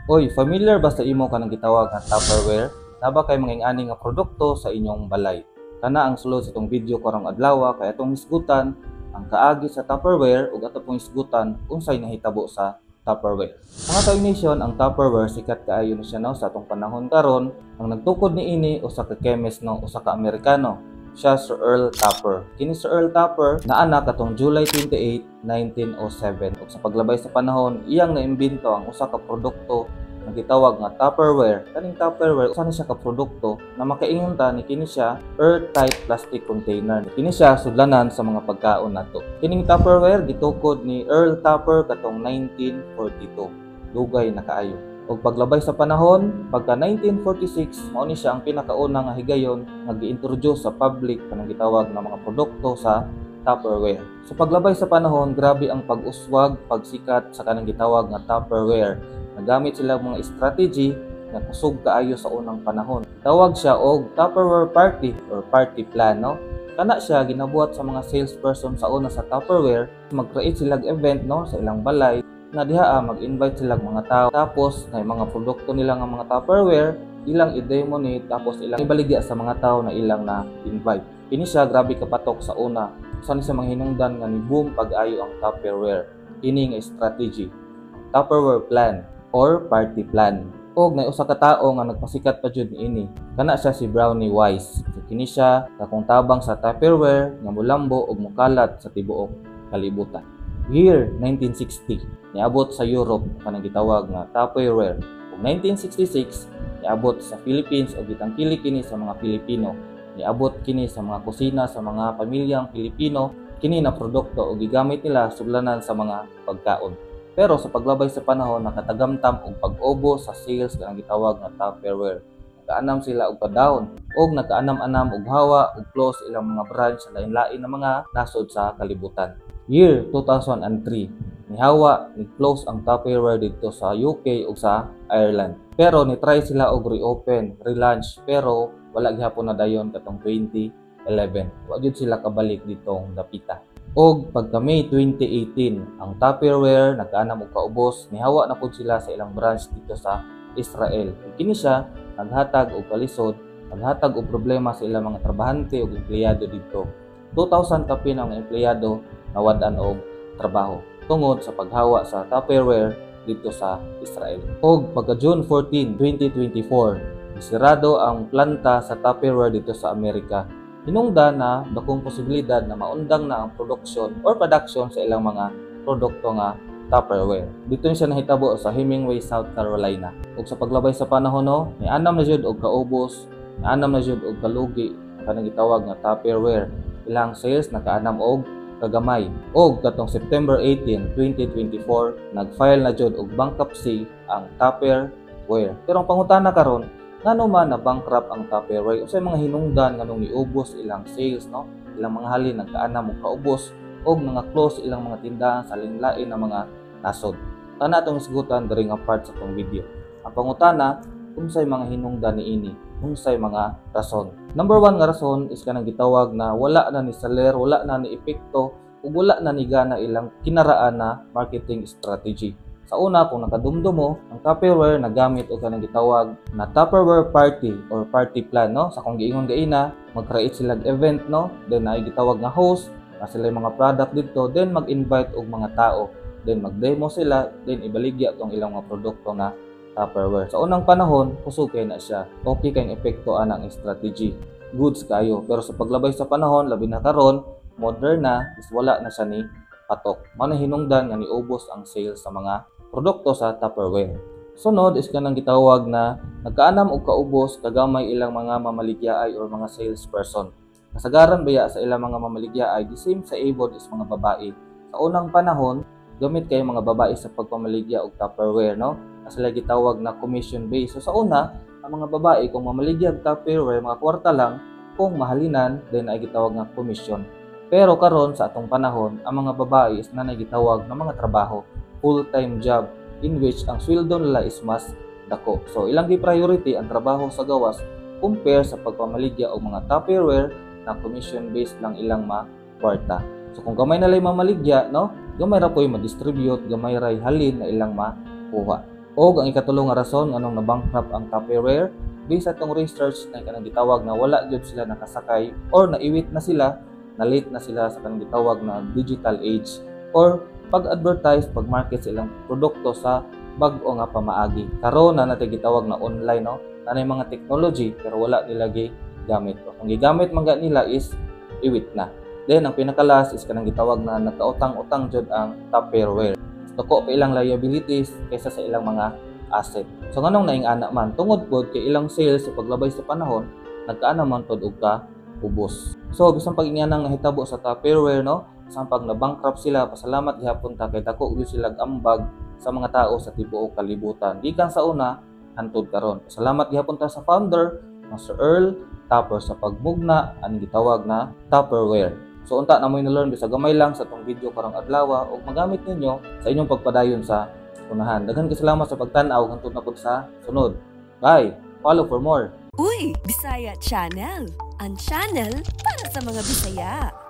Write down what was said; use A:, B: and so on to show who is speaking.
A: Oy, familiar ba sa imo kanang gitawag nga Tupperware? Naba kay mga ingani nga produkto sa inyong balay. Kana ang sulod sa itong video karong adlaw kay atong hisgutan ang kaagi sa Tupperware ug ato pong hisgutan unsay nahitabo sa Tupperware. Mga ka-ignition, ang Tupperware sikat kaayo na siya sa atong panahon karon. Ang nagtukod niini usa ka chemist usa ka Amerikano. Siya Sir Earl Tupper. Kini Sir Earl Tupper naanak katong July 28, 1907 ug sa paglabay sa panahon iyang naimbento ang usa ka produkto nga gitawag nga Tupperware. Kaning Tupperware usa ni siya ka produkto na makaingon ta ni kini siya airtight plastic container. Kini siya sudlanan sa mga pagkaon nato. Kining Tupperware gitukod ni Earl Tupper katong 1942. Dugay na kaayo. Ug paglabay sa panahon, pagka 1946, mao ni siya ang pinakauna nga higayon nga gi-introduce sa public kanang gitawag na mga produkto sa Tupperware. Sa paglabay sa panahon, grabe ang pag-uswag, pagsikat sa kanang gitawag nga Tupperware. Nagamit sila mga strategy nga kusog kaayo sa unang panahon. Tawag siya og Tupperware Party or Party Plan, no? Kana siya ginabuhat sa mga salesperson sa una sa Tupperware, mag-create sila event sa ilang balay na diha mag-invite sila mga tao. Tapos may mga produkto nila nga mga Tupperware, ilang i-demonate tapos ilang ibaligya sa mga tao na ilang na invite. Kini siya grabe kapatok sa una. Usa ni sa mga hinungdan nga ni boom pag-ayo ang Tupperware. Kini nga strategy, Tupperware Plan or Party Plan. Og nay usa ka tawo nga nagpasikat pa jud niini. Kana siya si Brownie Wise. So, kini siya kakong tabang sa Tupperware nga molambo og mokalat sa tibuok kalibutan. Year 1960, niabot sa Europe kanang gitawag nga Tupperware. Ug 1966, niabot sa Philippines ug gitangkili kini sa mga Pilipino. Niabot kini sa mga kusina sa mga pamilyang Pilipino. Kini na produkto ug gigamit nila sudlanan sa mga pagkaon. Pero sa paglabay sa panahon nakatagamtam og pag-obo sa sales kanang gitawag nga Tupperware. Nakaanam sila og pa-down ug nakaanam-anam og hawa ug close ilang mga branch sa lain-lain na mga nasod sa kalibutan. Year 2003, nihawa ni close ang Tupperware dito sa UK ug sa Ireland. Pero ni-try sila og reopen, relaunch pero wala gyapon na dayon katong 2011. Wa gyud sila kabalik ditong dapita. Og pagka May 2018, ang Tupperware nagkaanam og kaubos, nihawa na pud sila sa ilang branch dito sa Israel. Ug kini siya naghatag og kalisod, naghatag og problema sa ilang mga trabahante ug empleyado dito. 2,000 kapin ang empleyado nawadan og trabaho tungod sa paghawa sa Tupperware dito sa Israel. Og pagka June 14, 2024, isirado ang planta sa Tupperware dito sa Amerika. Hinungdan na dakong posibilidad na maundang na ang production sa ilang mga produkto nga Tupperware. Dito siya nahitabo sa Hemingway, South Carolina. Ug sa paglabay sa panahon nianam na jud og kaubos, nianam na jud og kalugi ang kanang gitawag nga Tupperware. Ilang sales nakaanam og kagamay. Og katong September 18, 2024, nag-file na jud og bankruptcy ang Tupperware. Pero ang pangutana karon, ngano man na bankrupt ang Tupperware? Unsay mga hinungdan nganong niubos ilang sales, Ilang mga halin nagkaanam og kaubos og mga close ilang mga tindahan sa lain-lain na mga nasod. Kana atong isgutan diri nga part sa tong video. Ang pangutana, unsay mga hinungdan niini? Unsay mga rason? Number 1 nga rason is kanang gitawag na wala na ni seller, wala na ni epekto, ug wala na ni gana ilang kinaraan na marketing strategy. Sa una, kung nakadumdumo, ang Tupperware nagamit og kanang gitawag na Tupperware Party or Party Plan, Sa kung giingon gaina, mag-create sila event, Then ay gitawag nga host, na sila yung mga product dito, then mag-invite og mga tao, then mag-demo sila, then ibaligya tong ilang mga produkto na Tupperware. Sa unang panahon, kusog kay na siya. Okay kay epekto anang strategy. Goods kayo. Pero sa paglabay sa panahon, labi na karon, modern na, is wala na siya ni patok. Mao na hinungdan nga niubos ang sales sa mga produkto sa Tupperware. Sunod is kanang gitawag na nagkaanam og kaubos kagamay ilang mga mamaligyaay or mga salesperson. Kasagaran baya sa ilang mga mamaligyaay, the same sa able is mga babae. Sa unang panahon, gamit kay mga babae sa pagpamaligya og Tupperware, Kasi lagi tawag na commission base. So sa una, ang mga babae kung mamaligya og Tupperware, mga kwarta lang, kung mahalinan, then ay gitawag nga commission. Pero karon sa atong panahon, ang mga babae is nanay gitawag na mga trabaho, full-time job, in which ang sweldo nila is mas dako. So ilang gi-priority ang trabaho sa gawas compare sa pagpamaligya og mga Tupperware na commission based lang ilang kwarta. So kung gamay na lay mamaligya, gamay ra po'y ma-distribute, gamay ra halin na ilang makuha. O ang ikatulong nga rason nganong na-bankrupt ang Tupperware, based sa itong research na kanang gitawag na wala jud sila nakasakay or naiwit na sila, na late na sila sa kanang gitawag na digital age or pag-advertise, pag-market sa ilang produkto sa bag-o nga pamaagi. Karon na natin gitawag na online, no? Nanay mga technology pero wala nila gamit. Ang gigamit man nila is iwit na. Then ang pinakalas is kanang gitawag na nagkautang-utang jud ang Tupperware. Dako pa ilang liabilities kaysa sa ilang mga asset. So nganong naing ana man tungod pod kay ilang sales sa paglabay sa panahon, nagkaana man pod og ubos. So bisan pag ingyanang nahitabo sa Tupperware, no, sang pag na-bankrupt sila, pasalamat gihapon ta kay dako gyud sila ambag sa mga tao sa tibuok kalibutan. Gikan sa una hantod karon. Pasalamat gihapon ta sa founder, Master Earl, tapos sa pagmugna ang gitawag na Tupperware. So unta na mo na-learn bisa gamay lang sa tong video karong adlaw ug magamit ninyo sa inyong pagpadayon sa unahan. Daghan kay salamat sa pagtan-aw hangtod na pud sa sunod. Bye. Follow for more.
B: Uy, Bisaya Channel. Ang channel para sa mga Bisaya.